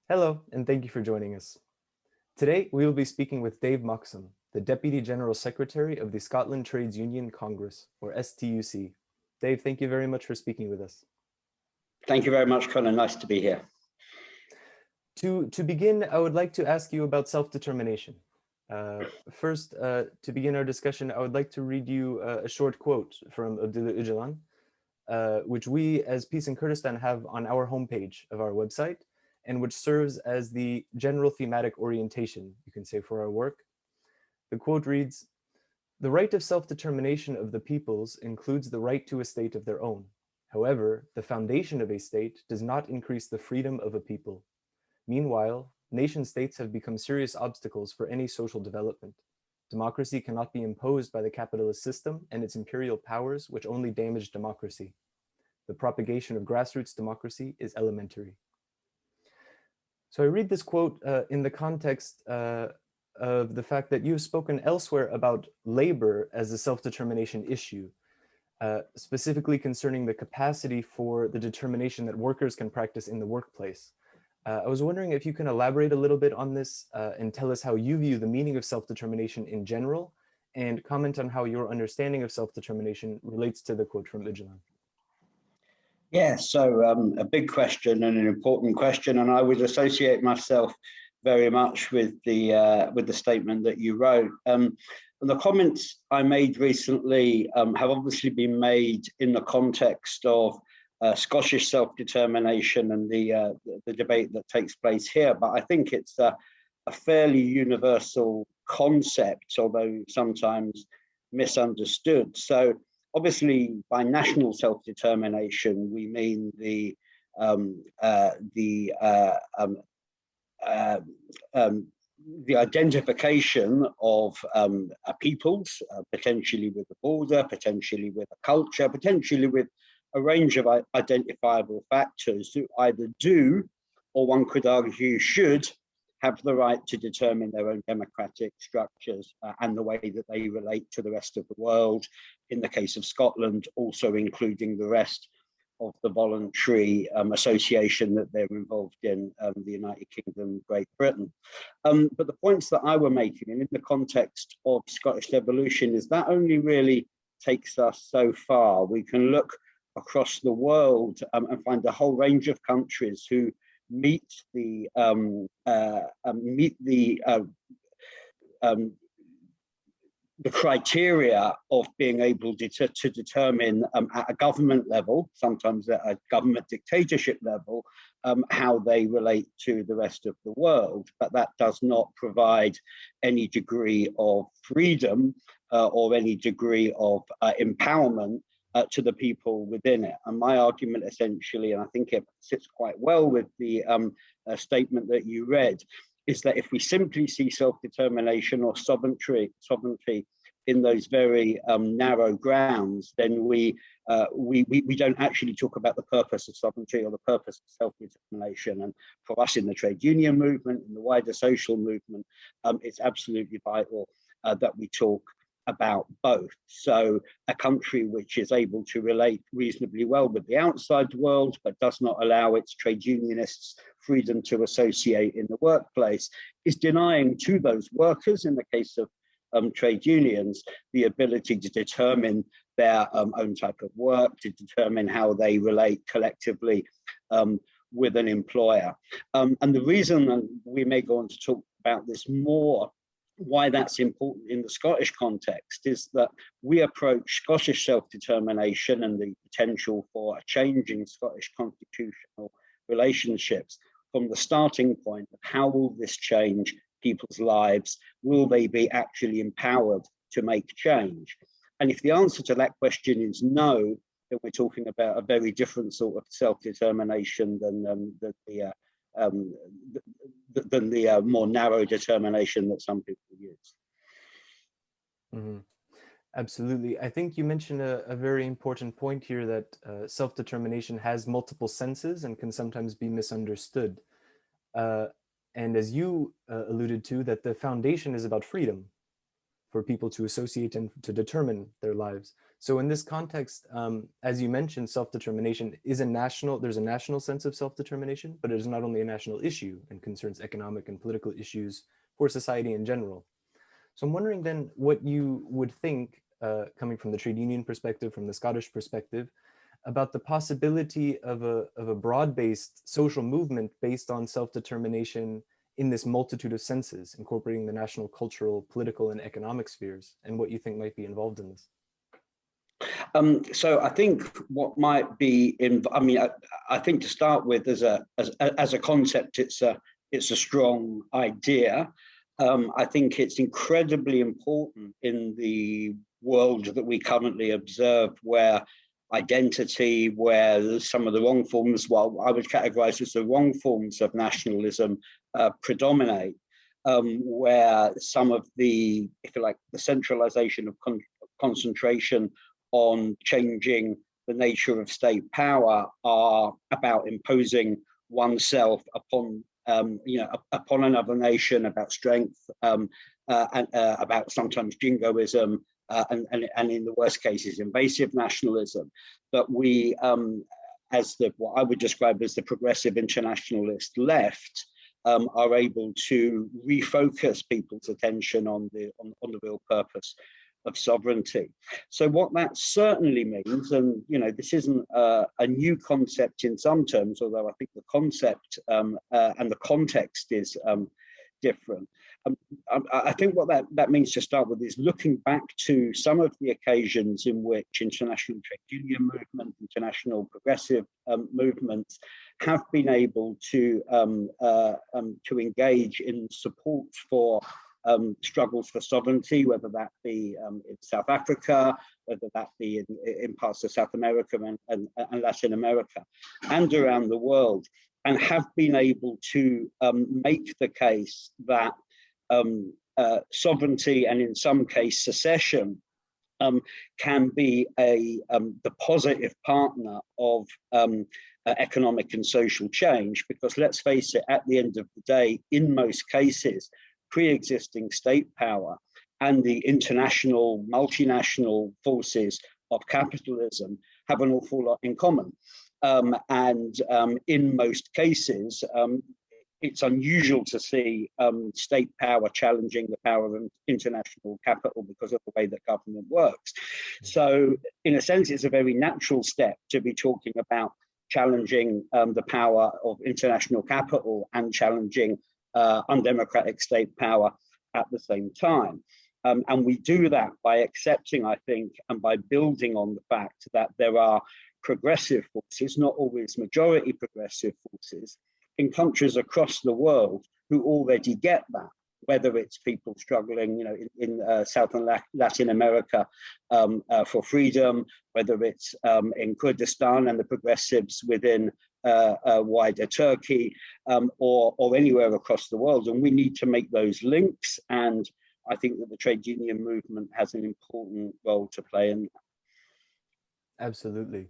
Hello, and thank you for joining us. Today, we will be speaking with Dave Moxham, the Deputy General Secretary of the Scotland Trades Union Congress, or STUC. Dave, thank you very much for speaking with us. Thank you very much, Colin. Nice to be here. To begin, I would like to ask you about self-determination. First, to begin our discussion, I would like to read you a short quote from Abdullah Öcalan, which we as Peace in Kurdistan have on our homepage of our website, and which serves as the general thematic orientation, you can say, for our work. The quote reads, "The right of self-determination of the peoples includes the right to a state of their own. However, the foundation of a state does not increase the freedom of a people. Meanwhile, nation states have become serious obstacles for any social development. Democracy cannot be imposed by the capitalist system and its imperial powers, which only damage democracy. The propagation of grassroots democracy is elementary." So I read this quote in the context of the fact that you've spoken elsewhere about labor as a self-determination issue, specifically concerning the capacity for the determination that workers can practice in the workplace. I was wondering if you can elaborate a little bit on this and tell us how you view the meaning of self-determination in general, and comment on how your understanding of self-determination relates to the quote from Öcalan. Yeah, so a big question and an important question, and I would associate myself very much with the statement that you wrote. And the comments I made recently have obviously been made in the context of Scottish self-determination and the debate that takes place here. But I think it's a fairly universal concept, although sometimes misunderstood. So obviously, by national self-determination, we mean the identification of peoples, potentially with a border, potentially with a culture, potentially with a range of identifiable factors who either do, or one could argue should, have the right to determine their own democratic structures and the way that they relate to the rest of the world. In the case of Scotland, also including the rest of the voluntary association that they're involved in, the United Kingdom, Great Britain. But the points that I were making, and in the context of Scottish devolution, is that only really takes us so far. We can look across the world and find a whole range of countries who meet the criteria of being able to determine at a government level, sometimes at a government dictatorship level, how they relate to the rest of the world. But that does not provide any degree of freedom or any degree of empowerment to the people within it. And my argument essentially, and I think it sits quite well with the statement that you read, is that if we simply see self-determination or sovereignty in those very narrow grounds, then we don't actually talk about the purpose of sovereignty or the purpose of self-determination. And for us in the trade union movement, in the wider social movement, it's absolutely vital that we talk about both. So a country which is able to relate reasonably well with the outside world, but does not allow its trade unionists freedom to associate in the workplace, is denying to those workers, in the case of trade unions, the ability to determine their own type of work, to determine how they relate collectively with an employer. And the reason, and we may go on to talk about this more, why that's important in the Scottish context, is that we approach Scottish self-determination and the potential for a change in Scottish constitutional relationships from the starting point of how will this change people's lives? Will they be actually empowered to make change? And if the answer to that question is no, then we're talking about a very different sort of self-determination than the more narrow determination that some people use. Mm-hmm. Absolutely. I think you mentioned a very important point here, that self-determination has multiple senses and can sometimes be misunderstood. And as you alluded to, that the foundation is about freedom for people to associate and to determine their lives. So in this context, as you mentioned, self-determination is there's a national sense of self-determination, but it is not only a national issue and concerns economic and political issues for society in general. So I'm wondering then what you would think, coming from the trade union perspective, from the Scottish perspective, about the possibility of a broad-based social movement based on self-determination in this multitude of senses, incorporating the national, cultural, political, and economic spheres, and what you think might be involved in this. So I think what might be I think to start with, as a concept, it's a strong idea. I think it's incredibly important in the world that we currently observe, where identity, where some of the wrong forms, well, I would categorize as the wrong forms of nationalism predominate, where some of the, if you like, the centralization of concentration on changing the nature of state power are about imposing oneself upon upon another nation, about strength, and about sometimes jingoism, and in the worst cases, invasive nationalism. But we, as what I would describe as the progressive internationalist left, are able to refocus people's attention on the real purpose of sovereignty. So what that certainly means, and this isn't a new concept in some terms, although I think the concept and the context is different. I think what that means to start with is looking back to some of the occasions in which international trade union movement, international progressive movements have been able to engage in support for struggles for sovereignty, whether that be in South Africa, whether that be in parts of South America and Latin America, and around the world, and have been able to make the case that sovereignty, and in some case secession, can be the positive partner of economic and social change. Because let's face it, at the end of the day, in most cases, pre-existing state power and the international, multinational forces of capitalism have an awful lot in common. In most cases, it's unusual to see state power challenging the power of international capital because of the way that government works. So in a sense, it's a very natural step to be talking about challenging the power of international capital and challenging undemocratic state power at the same time. And we do that by accepting, I think, and by building on the fact that there are progressive forces, not always majority progressive forces, in countries across the world who already get that, whether it's people struggling, in South and Latin America for freedom, whether it's in Kurdistan and the progressives within wider Turkey, or anywhere across the world. And we need to make those links. And I think that the trade union movement has an important role to play in that. Absolutely.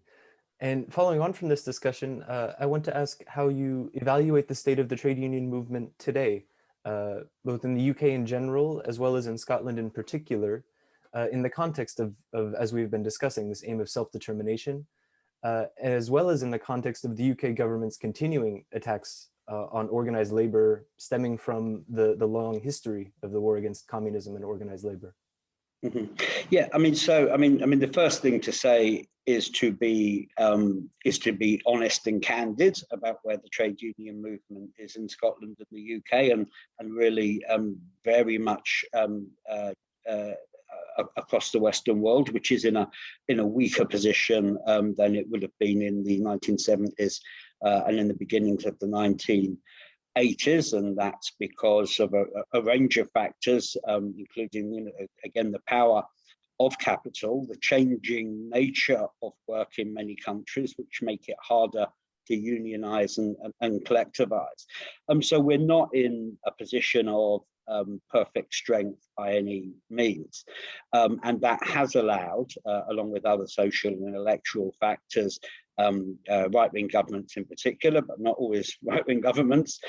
And following on from this discussion, I want to ask how you evaluate the state of the trade union movement today, both in the UK in general, as well as in Scotland in particular, in the context of, as we've been discussing, this aim of self-determination, as well as in the context of the UK government's continuing attacks on organized labor stemming from the long history of the war against communism and organized labor. Mm-hmm. Yeah, the first thing to say is to be honest and candid about where the trade union movement is in Scotland and the UK, and really very much across the Western world, which is in a weaker position than it would have been in the 1970s and in the beginnings of the 1980s, and that's because of a range of factors, including, again, the power of capital, the changing nature of work in many countries, which make it harder to unionize and collectivize. So we're not in a position of perfect strength by any means. And that has allowed, along with other social and electoral factors, right-wing governments in particular, but not always right-wing governments,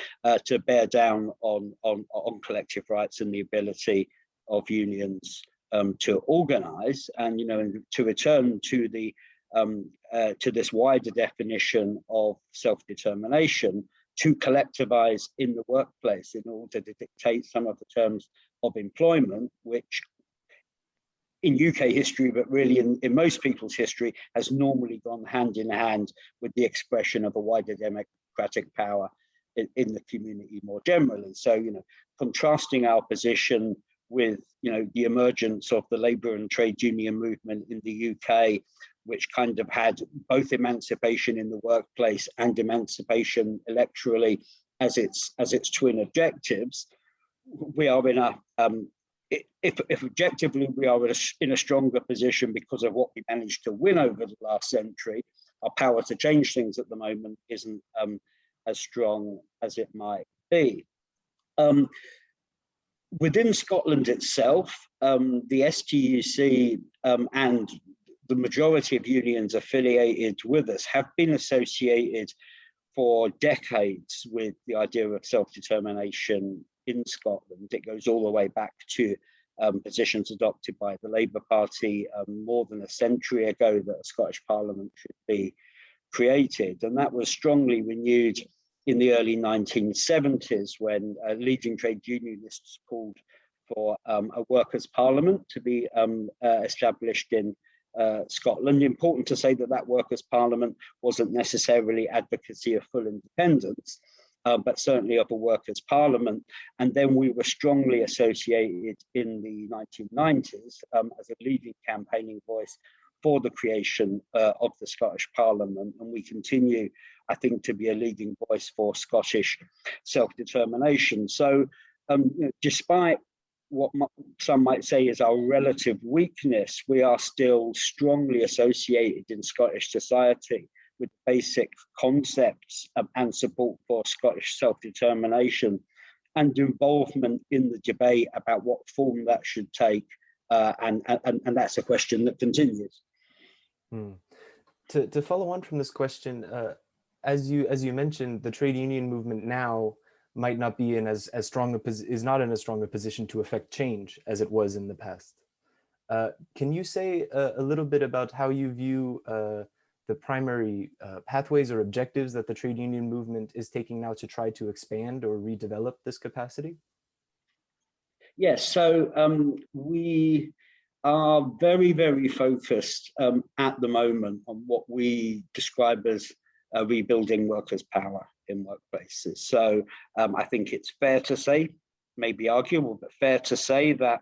to bear down on collective rights and the ability of unions to organize, and to return to the to this wider definition of self-determination, to collectivize in the workplace in order to dictate some of the terms of employment, which in UK history, but really in most people's history, has normally gone hand in hand with the expression of a wider democratic power in the community more generally. So, contrasting our position with, the emergence of the labour and trade union movement in the UK, which kind of had both emancipation in the workplace and emancipation electorally as its twin objectives, we are in a if objectively we are in a stronger position because of what we managed to win over the last century. Our power to change things at the moment isn't as strong as it might be. Within Scotland itself, the STUC and the majority of unions affiliated with us have been associated for decades with the idea of self-determination in Scotland. It goes all the way back to positions adopted by the Labour Party more than a century ago that a Scottish Parliament should be created. And that was strongly renewed in the early 1970s when leading trade unionists called for a workers' parliament to be established in Scotland. Important to say that workers' parliament wasn't necessarily advocacy of full independence, but certainly of a workers' parliament. And then we were strongly associated in the 1990s as a leading campaigning voice for the creation of the Scottish Parliament. And we continue, I think, to be a leading voice for Scottish self-determination. So despite what some might say is our relative weakness, we are still strongly associated in Scottish society with basic concepts and support for Scottish self-determination and involvement in the debate about what form that should take. And that's a question that continues. To follow on from this question, as you mentioned, the trade union movement now might not be in as strong is not in as strong a position to affect change as it was in the past. Can you say a little bit about how you view the primary pathways or objectives that the trade union movement is taking now to try to expand or redevelop this capacity? Yes, so we are very, very focused at the moment on what we describe as rebuilding workers' power in workplaces. So I think it's fair to say, maybe arguable, but fair to say that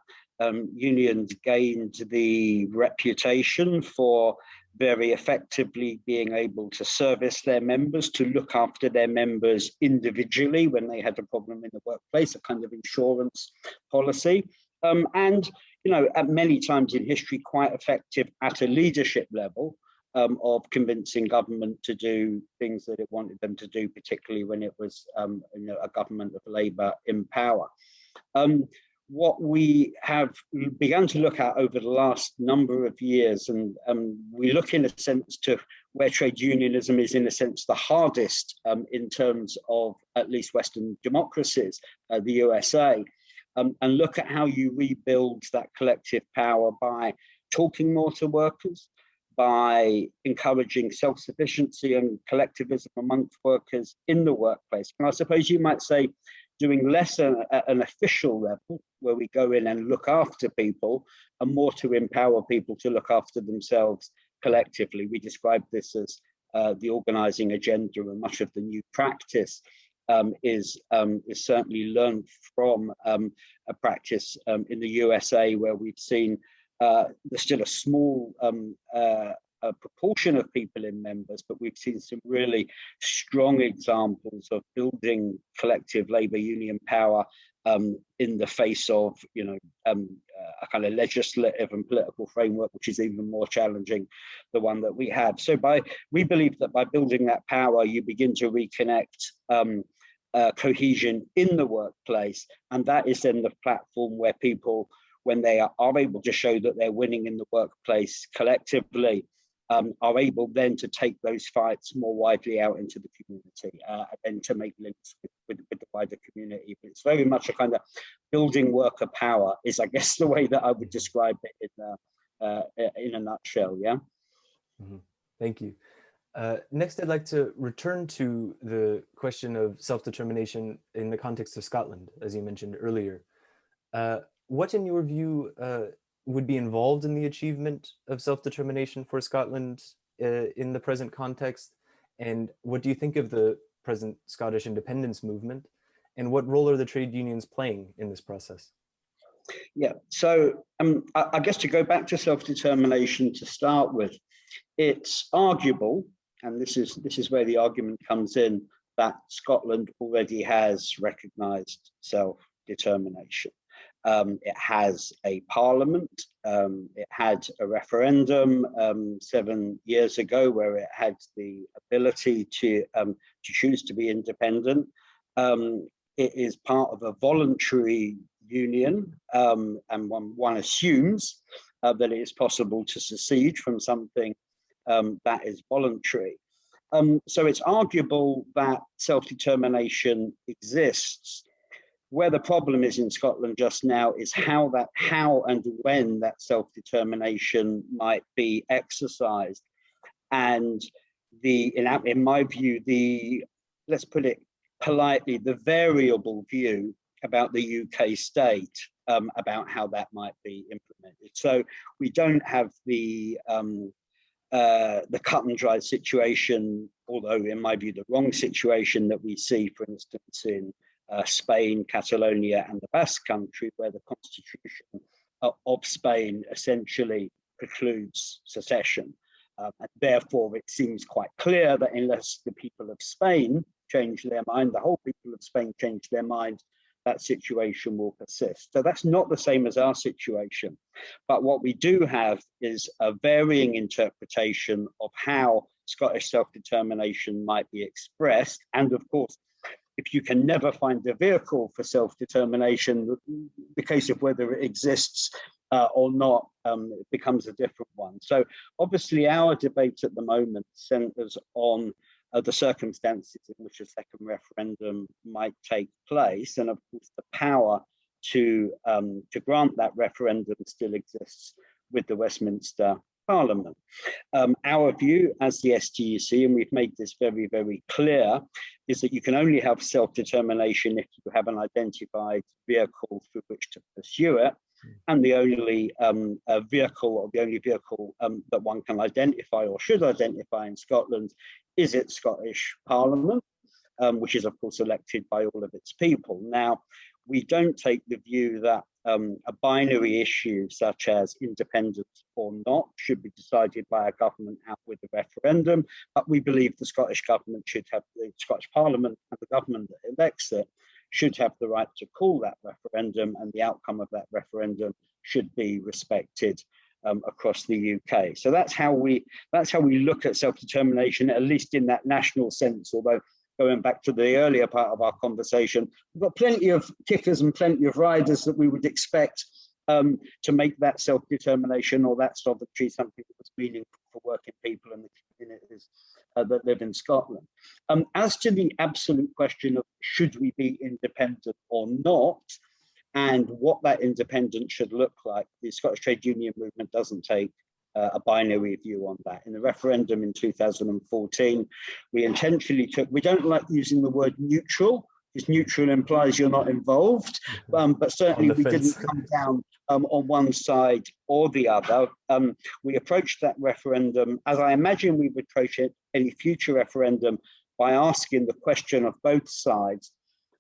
unions gained the reputation for very effectively being able to service their members, to look after their members individually when they had a problem in the workplace, a kind of insurance policy. And, at many times in history, quite effective at a leadership level of convincing government to do things that it wanted them to do, particularly when it was a government of Labour in power. What we have begun to look at over the last number of years, and we look in a sense to where trade unionism is in a sense the hardest in terms of at least Western democracies, the USA, and look at how you rebuild that collective power by talking more to workers, by encouraging self-sufficiency and collectivism amongst workers in the workplace. And I suppose you might say doing less at an official level, where we go in and look after people, and more to empower people to look after themselves collectively. We describe this as the organizing agenda, and much of the new practice is certainly learned from a practice in the USA, where we've seen there's still a small a proportion of people in members, but we've seen some really strong examples of building collective labour union power in the face of a kind of legislative and political framework which is even more challenging, the one that we have. So we believe that by building that power, you begin to reconnect cohesion in the workplace, and that is then the platform where people, when they are able to show that they're winning in the workplace collectively, are able then to take those fights more widely out into the community and to make links with the wider community. But it's very much a kind of building worker power is, I guess, the way that I would describe it in a nutshell. Yeah. Mm-hmm. Thank you. Next, I'd like to return to the question of self-determination in the context of Scotland, as you mentioned earlier. What, in your view, would be involved in the achievement of self-determination for Scotland in the present context? And what do you think of the present Scottish independence movement? And what role are the trade unions playing in this process? Yeah, so I guess to go back to self-determination to start with, it's arguable, and this is where the argument comes in, that Scotland already has recognised self-determination. It has a parliament. It had a referendum 7 years ago where it had the ability to choose to be independent. It is part of a voluntary union, and one assumes that it is possible to secede from something that is voluntary. So it's arguable that self-determination exists. Where the problem is in Scotland just now is how and when that self-determination might be exercised. And in my view, let's put it politely, the variable view about the UK state about how that might be implemented. So we don't have the cut and dry situation, although in my view the wrong situation that we see, for instance, in Spain, Catalonia, and the Basque Country, where the constitution of Spain essentially precludes secession. And therefore, it seems quite clear that unless the people of Spain change their mind, the whole people of Spain change their mind, that situation will persist. So that's not the same as our situation. But what we do have is a varying interpretation of how Scottish self-determination might be expressed. And of course, if you can never find a vehicle for self-determination, the case of whether it exists or not it becomes a different one. So obviously our debate at the moment centers on the circumstances in which a second referendum might take place. And of course the power to grant that referendum still exists with the Westminster Parliament. Our view as the STUC, and we've made this very, very clear, is that you can only have self-determination if you have an identified vehicle through which to pursue it. And the only vehicle that one can identify or should identify in Scotland is its Scottish Parliament, which is of course elected by all of its people. Now, we don't take the view that a binary issue such as independence or not should be decided by a government out with a referendum, but we believe the Scottish government should have, the Scottish Parliament and the government that elects it should have the right to call that referendum, and the outcome of that referendum should be respected across the UK. So that's how we look at self-determination, at least in that national sense, although going back to the earlier part of our conversation, we've got plenty of kickers and plenty of riders that we would expect to make that self-determination or that sovereignty something that's meaningful for working people and the communities that live in Scotland. As to the absolute question of should we be independent or not, and what that independence should look like, the Scottish Trade Union movement doesn't take a binary view on that. In the referendum in 2014, we intentionally took, we don't like using the word neutral, because neutral implies you're not involved, but certainly we didn't come down on one side or the other. We approached that referendum, as I imagine we would approach it, any future referendum, by asking the question of both sides,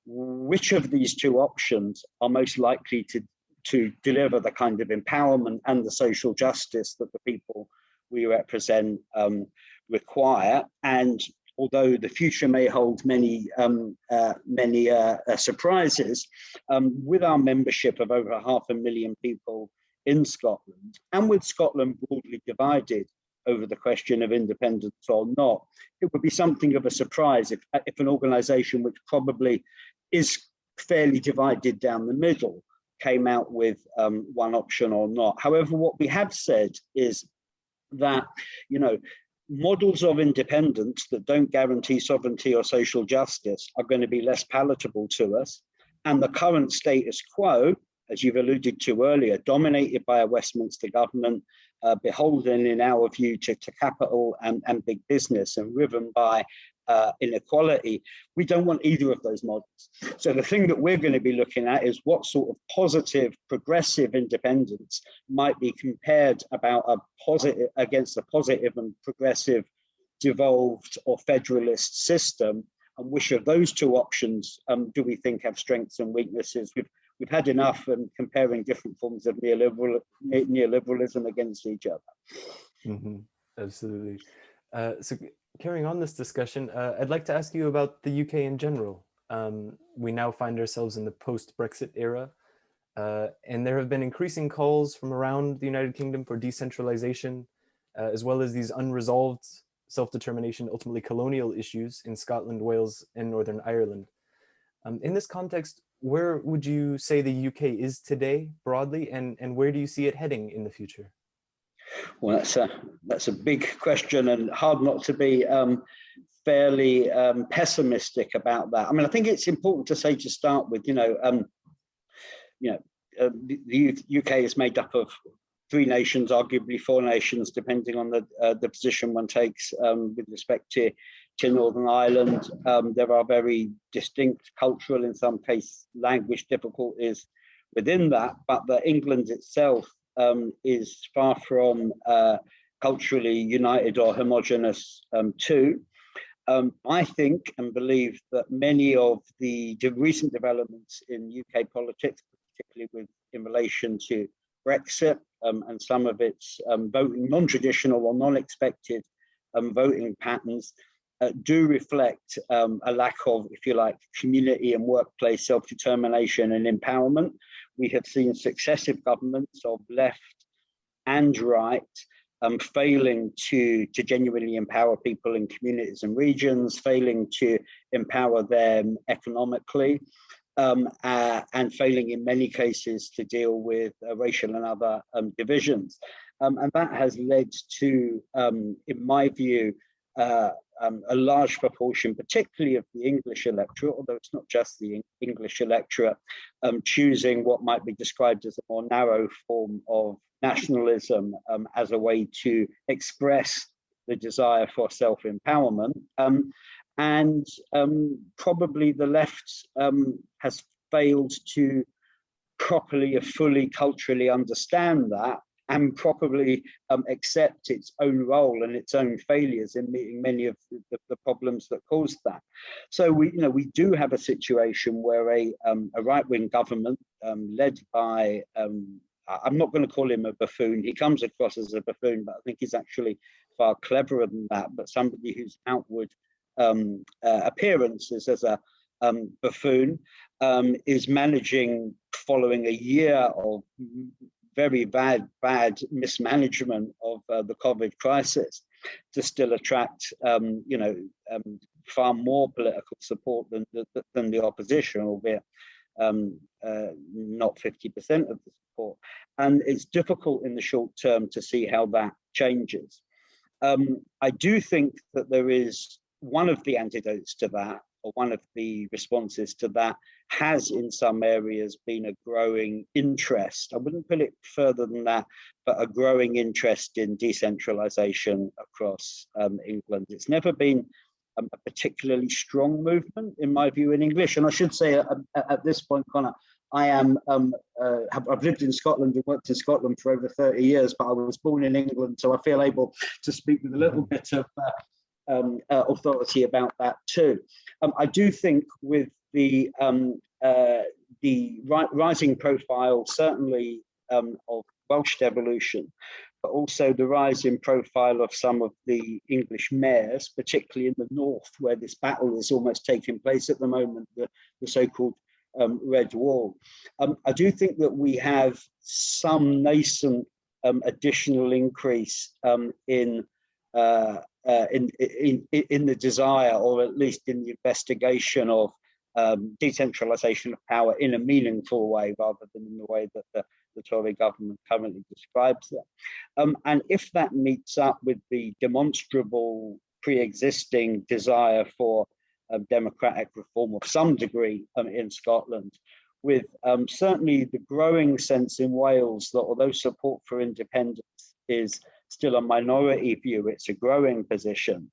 which of these two options are most likely to deliver the kind of empowerment and the social justice that the people we represent require. And although the future may hold many surprises, with our membership of over 500,000 people in Scotland, and with Scotland broadly divided over the question of independence or not, it would be something of a surprise if an organisation which probably is fairly divided down the middle came out with one option or not. However, what we have said is that, you know, models of independence that don't guarantee sovereignty or social justice are going to be less palatable to us And the current status quo, as you've alluded to earlier, dominated by a Westminster government, beholden in our view to capital and big business, and driven by inequality. We don't want either of those models. So the thing that we're going to be looking at is what sort of positive, progressive independence might be compared against a positive and progressive, devolved or federalist system, and which of those two options do we think have strengths and weaknesses? We've had enough comparing different forms of neoliberalism against each other. Mm-hmm. Absolutely. So carrying on this discussion, I'd like to ask you about the UK in general. We now find ourselves in the post-Brexit era, and there have been increasing calls from around the United Kingdom for decentralization, as well as these unresolved self-determination, ultimately colonial issues in Scotland, Wales, and Northern Ireland. In this context, where would you say the UK is today broadly, and where do you see it heading in the future? Well, that's a big question, and hard not to be fairly pessimistic about that. I mean, I think it's important to say to start with, the UK is made up of 3 nations, arguably 4 nations, depending on the position one takes with respect to Northern Ireland. There are very distinct cultural, in some cases, language difficulties within that, but England itself is far from culturally united or homogenous too. I think and believe that many of the recent developments in UK politics, particularly in relation to Brexit and some of its voting, non-traditional or non-expected voting patterns, do reflect a lack of, if you like, community and workplace self-determination and empowerment. We have seen successive governments of left and right failing to genuinely empower people in communities and regions, failing to empower them economically, and failing in many cases to deal with racial and other divisions. And that has led to, in my view, a large proportion, particularly of the English electorate, although it's not just the English electorate, choosing what might be described as a more narrow form of nationalism as a way to express the desire for self-empowerment. And probably the left has failed to properly or fully culturally understand that, and probably accept its own role and its own failures in meeting many of the problems that caused that. So we do have a situation where a right-wing government led by, I'm not going to call him a buffoon, he comes across as a buffoon, but I think he's actually far cleverer than that, but somebody whose outward appearance is as a buffoon, is managing, following a year of very bad mismanagement of the COVID crisis, to still attract far more political support than the opposition, albeit not 50% of the support. And it's difficult in the short term to see how that changes. I do think that there is one of the antidotes to that, or one of the responses to that, has in some areas been a growing interest. I wouldn't put it further than that, but a growing interest in decentralization across England. It's never been a particularly strong movement, in my view, in English. And I should say at this point, Connor, I am, I've lived in Scotland and worked in Scotland for over 30 years, but I was born in England, so I feel able to speak with a little bit of authority about that too. I do think with the rising profile, certainly of Welsh devolution, but also the rise in profile of some of the English mayors, particularly in the north, where this battle is almost taking place at the moment, the so-called Red Wall. I do think that we have some nascent additional increase in the desire, or at least in the investigation of decentralization of power in a meaningful way, rather than in the way that the Tory government currently describes it. And if that meets up with the demonstrable pre-existing desire for democratic reform of some degree in Scotland, with certainly the growing sense in Wales that although support for independence is still a minority view, it's a growing position,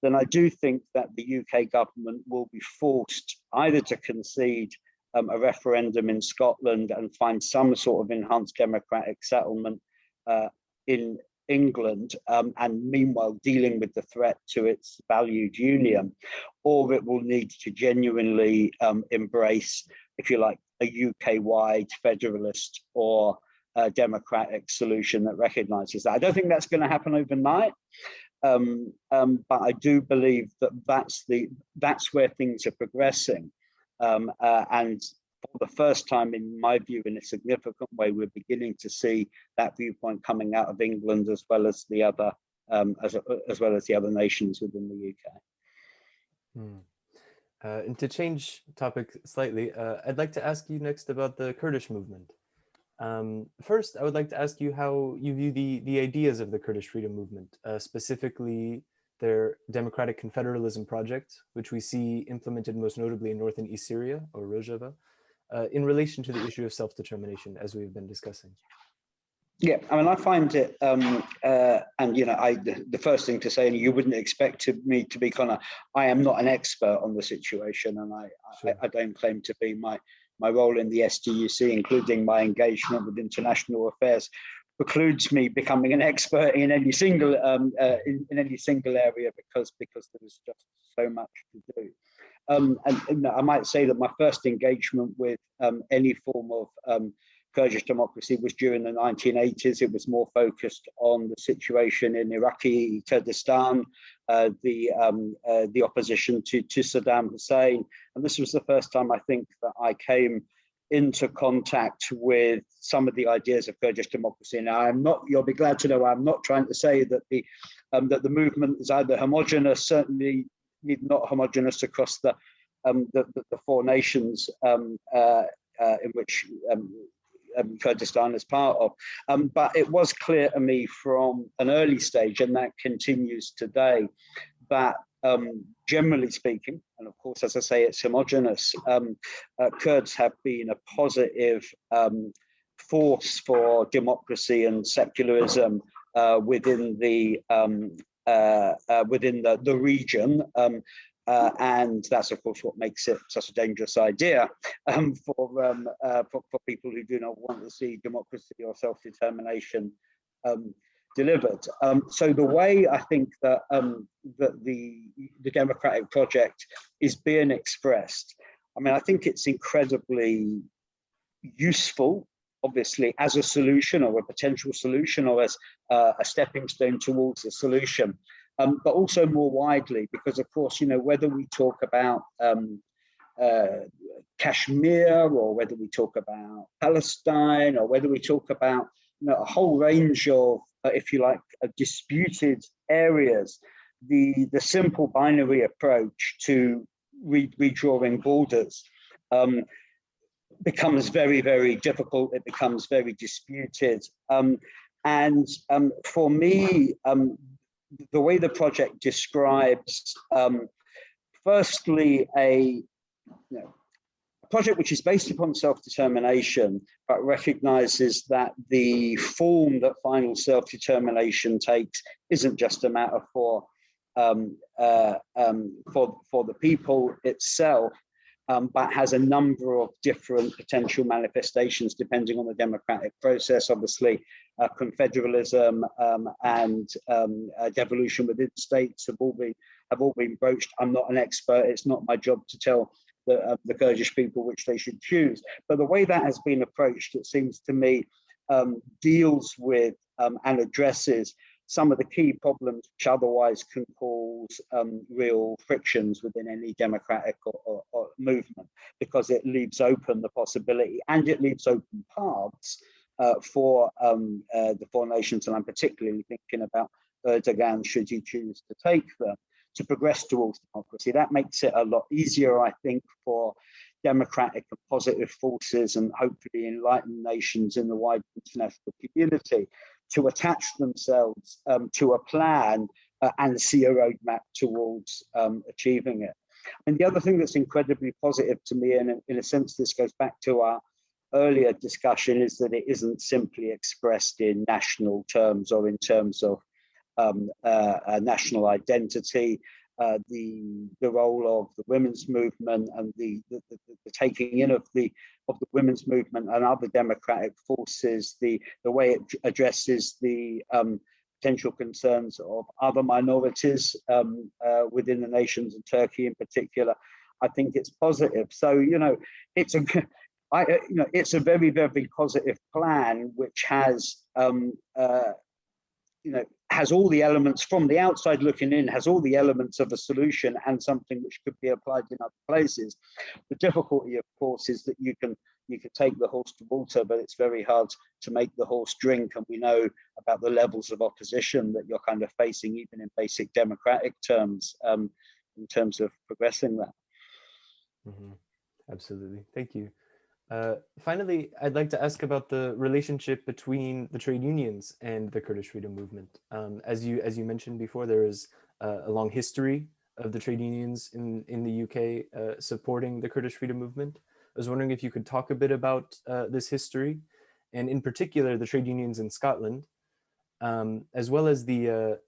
then I do think that the UK government will be forced either to concede a referendum in Scotland and find some sort of enhanced democratic settlement in England, and meanwhile dealing with the threat to its valued union, or it will need to genuinely embrace, if you like, a UK-wide federalist or a democratic solution that recognises that. I don't think that's going to happen overnight, but I do believe that that's where things are progressing, and for the first time, in my view, in a significant way, we're beginning to see that viewpoint coming out of England as well as the other as well as the other nations within the UK. And to change topic slightly, I'd like to ask you next about the Kurdish movement. First, I would like to ask you how you view the ideas of the Kurdish freedom movement, specifically their democratic confederalism project, which we see implemented most notably in North and East Syria, or Rojava, in relation to the issue of self-determination, as we've been discussing. Yeah, I mean, I find it, and the first thing to say, and you wouldn't expect me to be I am not an expert on the situation, and I don't claim to be. My role in the STUC, including my engagement with international affairs, precludes me becoming an expert in any single in any single area because there is just so much to do. And I might say that my first engagement with any form of Kurdish democracy was during the 1980s. It was more focused on the situation in Iraqi Kurdistan, the opposition to Saddam Hussein. And this was the first time I think that I came into contact with some of the ideas of Kurdish democracy. Now, you'll be glad to know, I'm not trying to say that the movement is either homogenous, certainly not homogenous across the four nations in which Kurdistan is part of. But it was clear to me from an early stage, and that continues today, that generally speaking, and of course, as I say, it's homogenous, Kurds have been a positive force for democracy and secularism within the region. And that's, of course, what makes it such a dangerous idea for people who do not want to see democracy or self-determination delivered. So the way I think that the democratic project is being expressed, I mean, I think it's incredibly useful, obviously, as a solution or a potential solution, or as a stepping stone towards a solution. But also more widely, because of course, whether we talk about Kashmir, or whether we talk about Palestine, or whether we talk about a whole range of, if you like, disputed areas, the simple binary approach to redrawing borders becomes very, very difficult. It becomes very disputed. And for me, the way the project describes, firstly, a project which is based upon self-determination, but recognizes that the form that final self-determination takes isn't just a matter for the people itself, but has a number of different potential manifestations depending on the democratic process. Obviously, confederalism and devolution within states have all been broached. I'm not an expert. It's not my job to tell the Kurdish people which they should choose. But the way that has been approached, it seems to me, deals with and addresses some of the key problems which otherwise can cause real frictions within any democratic or movement, because it leaves open the possibility, and it leaves open paths for the four nations, and I'm particularly thinking about Erdogan, should he choose to take them, to progress towards democracy. That makes it a lot easier, I think, for democratic and positive forces and hopefully enlightened nations in the wider international community to attach themselves to a plan and see a roadmap towards achieving it. And the other thing that's incredibly positive to me, and in a sense this goes back to our earlier discussion, is that it isn't simply expressed in national terms or in terms of national identity. The role of the women's movement and the taking in of the women's movement and other democratic forces, the way it addresses the potential concerns of other minorities within the nations, and Turkey in particular, I think it's positive. So it's a very, very positive plan, which has has all the elements from the outside looking in, has all the elements of a solution and something which could be applied in other places. The difficulty, of course, is that you can take the horse to water, but it's very hard to make the horse drink. And we know about the levels of opposition that you're kind of facing, even in basic democratic terms, in terms of progressing that. Mm-hmm. Absolutely. Thank you. Finally, I'd like to ask about the relationship between the trade unions and the Kurdish freedom movement. As you mentioned before, there is a long history of the trade unions in the UK supporting the Kurdish freedom movement. I was wondering if you could talk a bit about this history, and in particular the trade unions in Scotland, as well as the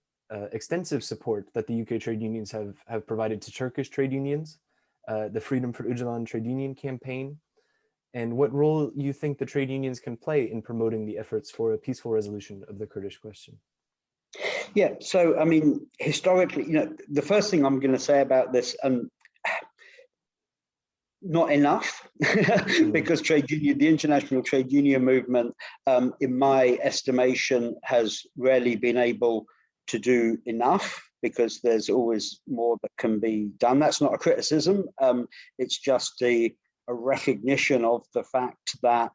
extensive support that the UK trade unions have provided to Turkish trade unions, the Freedom for Öcalan trade union campaign, and what role you think the trade unions can play in promoting the efforts for a peaceful resolution of the Kurdish question. Yeah, so I mean, historically, the first thing I'm going to say about this, not enough, because the international trade union movement, in my estimation, has rarely been able to do enough, because there's always more that can be done. That's not a criticism. It's just a recognition of the fact that,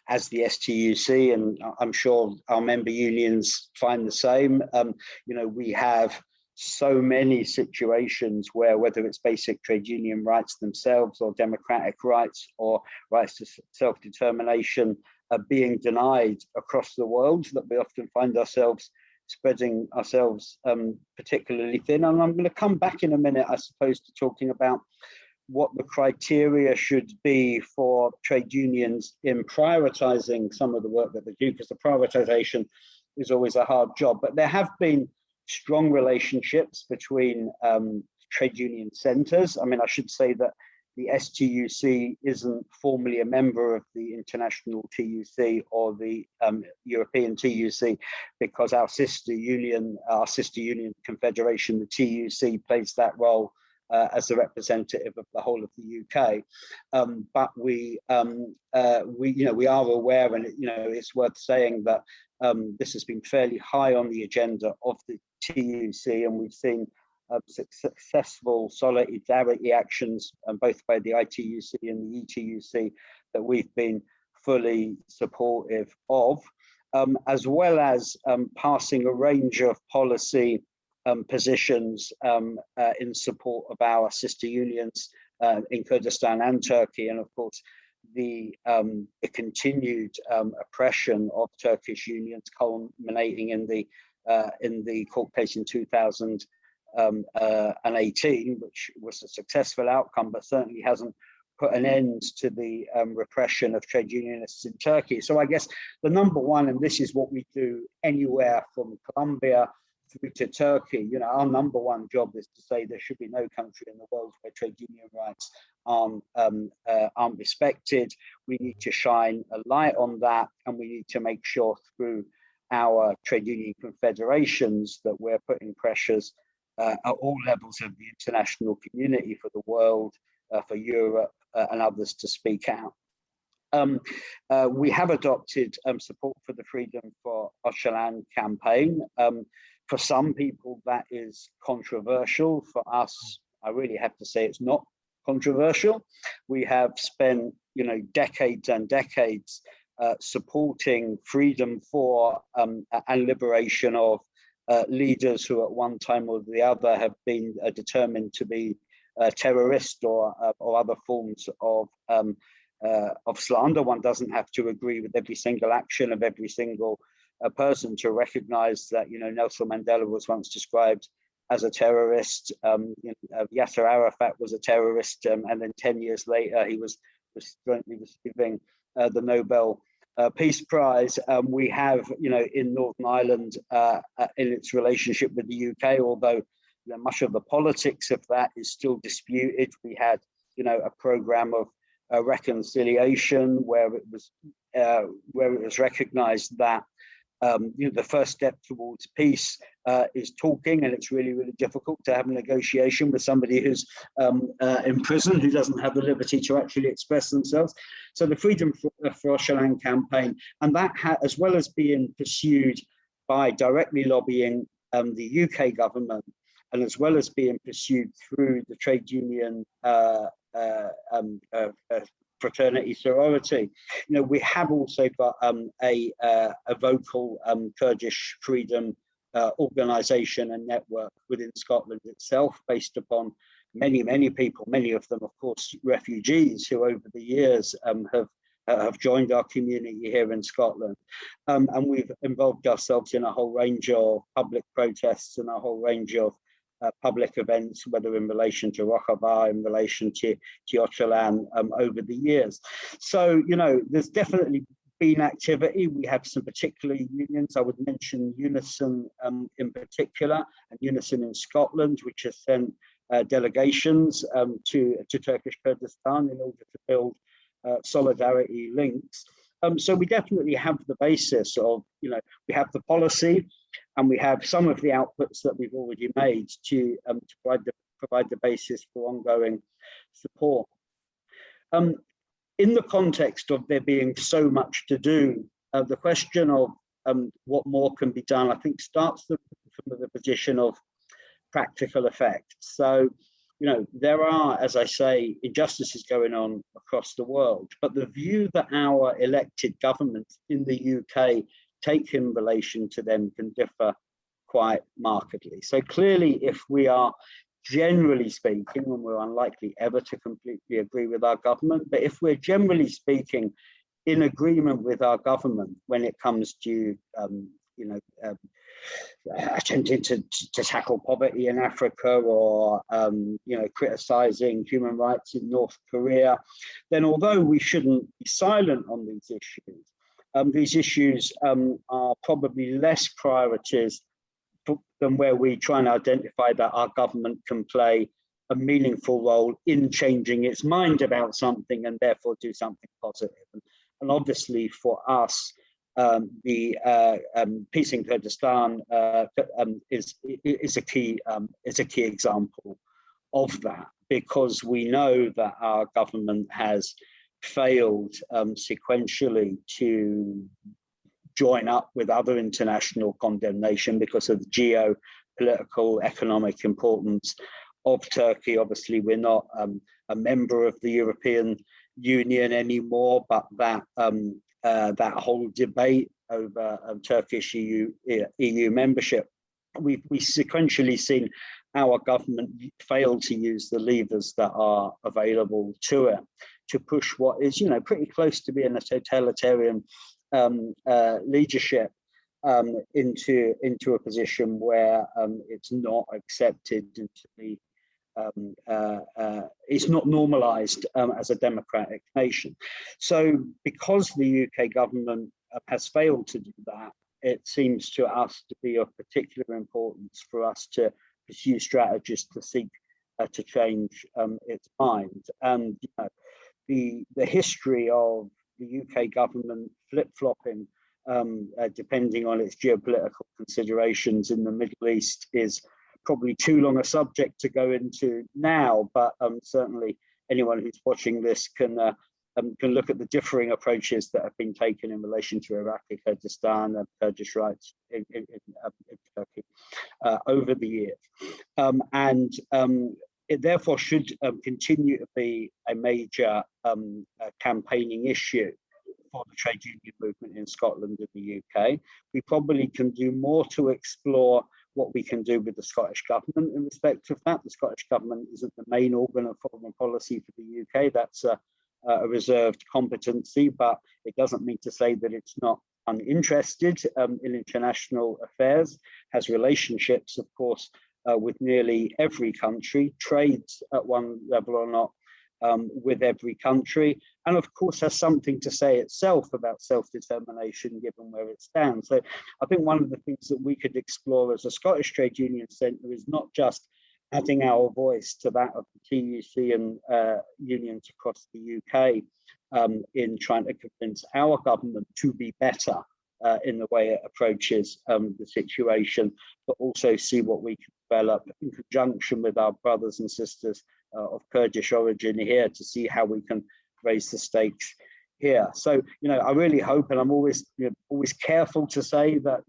as the STUC, and I'm sure our member unions find the same, we have so many situations where, whether it's basic trade union rights themselves or democratic rights or rights to self-determination, are being denied across the world, that we often find ourselves spreading ourselves particularly thin. And I'm going to come back in a minute, I suppose, to talking about what the criteria should be for trade unions in prioritizing some of the work that they do, because the prioritization is always a hard job. But there have been strong relationships between trade union centers. I mean, I should say that the STUC isn't formally a member of the International TUC or the European TUC, because our sister union confederation, the TUC, plays that role as the representative of the whole of the UK. But we are aware, and it's worth saying that this has been fairly high on the agenda of the TUC, and we've seen successful solidarity actions, both by the ITUC and the ETUC, that we've been fully supportive of, as well as passing a range of policy positions in support of our sister unions in Kurdistan and Turkey, and of course the continued oppression of Turkish unions, culminating in the court case in 2018, which was a successful outcome, but certainly hasn't put an end to the repression of trade unionists in Turkey. So I guess the number one, and this is what we do anywhere from Colombia through to Turkey, our number one job is to say there should be no country in the world where trade union rights aren't respected. We need to shine a light on that, and we need to make sure through our trade union confederations that we're putting pressures at all levels of the international community, for the world, for Europe and others, to speak out. We have adopted support for the Freedom for Öcalan campaign. For some people, that is controversial. For us, I really have to say it's not controversial. We have spent, decades and decades supporting freedom for and liberation of leaders who at one time or the other have been determined to be terrorists or other forms of slander. One doesn't have to agree with every single action of every single person to recognize that, Nelson Mandela was once described as a terrorist. Yasser Arafat was a terrorist, and then 10 years later, he was jointly receiving the Nobel Peace Prize. We have, in Northern Ireland, in its relationship with the UK, although much of the politics of that is still disputed. We had, a program of reconciliation where it was recognised that the first step towards peace is talking, and it's really, really difficult to have a negotiation with somebody who's in prison, who doesn't have the liberty to actually express themselves. So the Freedom for Öcalan campaign, and that as well as being pursued by directly lobbying the UK government, and as well as being pursued through the trade union fraternity sorority, we have also got a vocal Kurdish freedom organisation and network within Scotland itself, based upon many people, many of them, of course, refugees who over the years have joined our community here in Scotland. And we've involved ourselves in a whole range of public protests and a whole range of public events, whether in relation to Rojava, in relation to Öcalan, over the years. So, there's definitely been activity. We have some particular unions. I would mention Unison in particular, and Unison in Scotland, which has sent delegations to Turkish Kurdistan in order to build solidarity links. So we definitely have the basis of, we have the policy, and we have some of the outputs that we've already made to provide the basis for ongoing support. In the context of there being so much to do, the question of what more can be done, I think, starts from the position of practical effect. So, there are, as I say, injustices going on across the world, but the view that our elected governments in the UK take in relation to them can differ quite markedly. So clearly, if we are generally speaking, and we're unlikely ever to completely agree with our government, but if we're generally speaking in agreement with our government when it comes to attempting to tackle poverty in Africa, or criticizing human rights in North Korea, then although we shouldn't be silent on these issues are probably less priorities than where we try and identify that our government can play a meaningful role in changing its mind about something and therefore do something positive. And obviously for us, the peace in Kurdistan is a key example of that, because we know that our government has failed sequentially to join up with other international condemnation because of the geopolitical economic importance of Turkey. Obviously, we're not a member of the European Union anymore, but that whole debate over Turkish EU membership, we've sequentially seen our government fail to use the levers that are available to it to push what is, pretty close to being a totalitarian leadership into a position where it's not accepted and to be it's not normalized as a democratic nation. So because the UK government has failed to do that, it seems to us to be of particular importance for us to pursue strategies to seek to change its mind. And the history of the UK government flip-flopping depending on its geopolitical considerations in the Middle East is probably too long a subject to go into now, but certainly anyone who's watching this can look at the differing approaches that have been taken in relation to Iraqi Kurdistan and Kurdish rights in Turkey over the years. It therefore should continue to be a major campaigning issue for the trade union movement in Scotland and the UK. We probably can do more to explore what we can do with the Scottish government in respect of that. The Scottish government isn't the main organ of foreign policy for the UK. That's a reserved competency, but it doesn't mean to say that it's not uninterested in international affairs, has relationships, of course, with nearly every country, trades at one level or not with every country, and of course has something to say itself about self-determination given where it stands. So I think one of the things that we could explore as a Scottish Trade Union Centre is not just adding our voice to that of the TUC and unions across the UK in trying to convince our government to be better in the way it approaches the situation, but also see what we can develop in conjunction with our brothers and sisters of Kurdish origin here to see how we can raise the stakes here. So, I really hope, and I'm always, always careful to say that,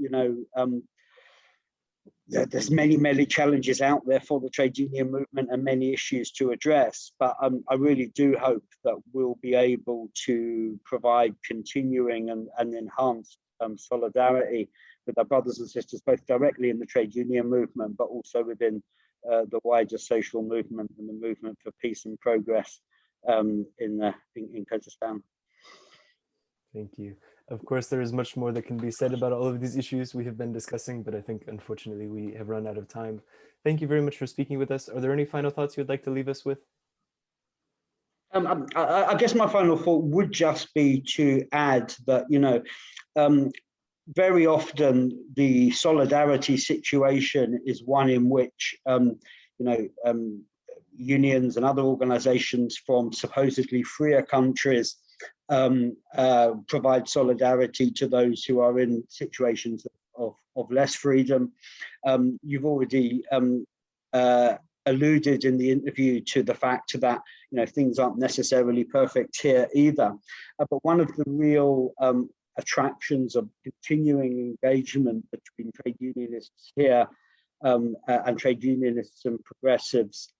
there's many challenges out there for the trade union movement and many issues to address, but I really do hope that we'll be able to provide continuing and enhanced solidarity with our brothers and sisters, both directly in the trade union movement, but also within the wider social movement and the movement for peace and progress in Kurdistan. Thank you. Of course, there is much more that can be said about all of these issues we have been discussing, but I think unfortunately we have run out of time. Thank you very much for speaking with us. Are there any final thoughts you'd like to leave us with? I guess my final thought would just be to add that, very often the solidarity situation is one in which, unions and other organizations from supposedly freer countries provide solidarity to those who are in situations of less freedom. You've already alluded in the interview to the fact that things aren't necessarily perfect here either. But one of the real attractions of continuing engagement between trade unionists here and trade unionists and progressives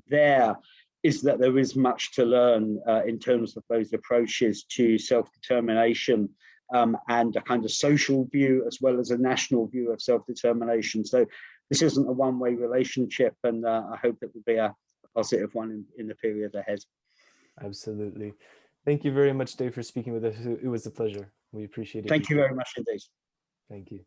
there is that there is much to learn in terms of those approaches to self-determination and a kind of social view as well as a national view of self-determination. So this isn't a one-way relationship, and I hope it will be a positive one in the period ahead. Absolutely. Thank you very much, Dave, for speaking with us. It was a pleasure. We appreciate it. Thank you very much indeed. Thank you.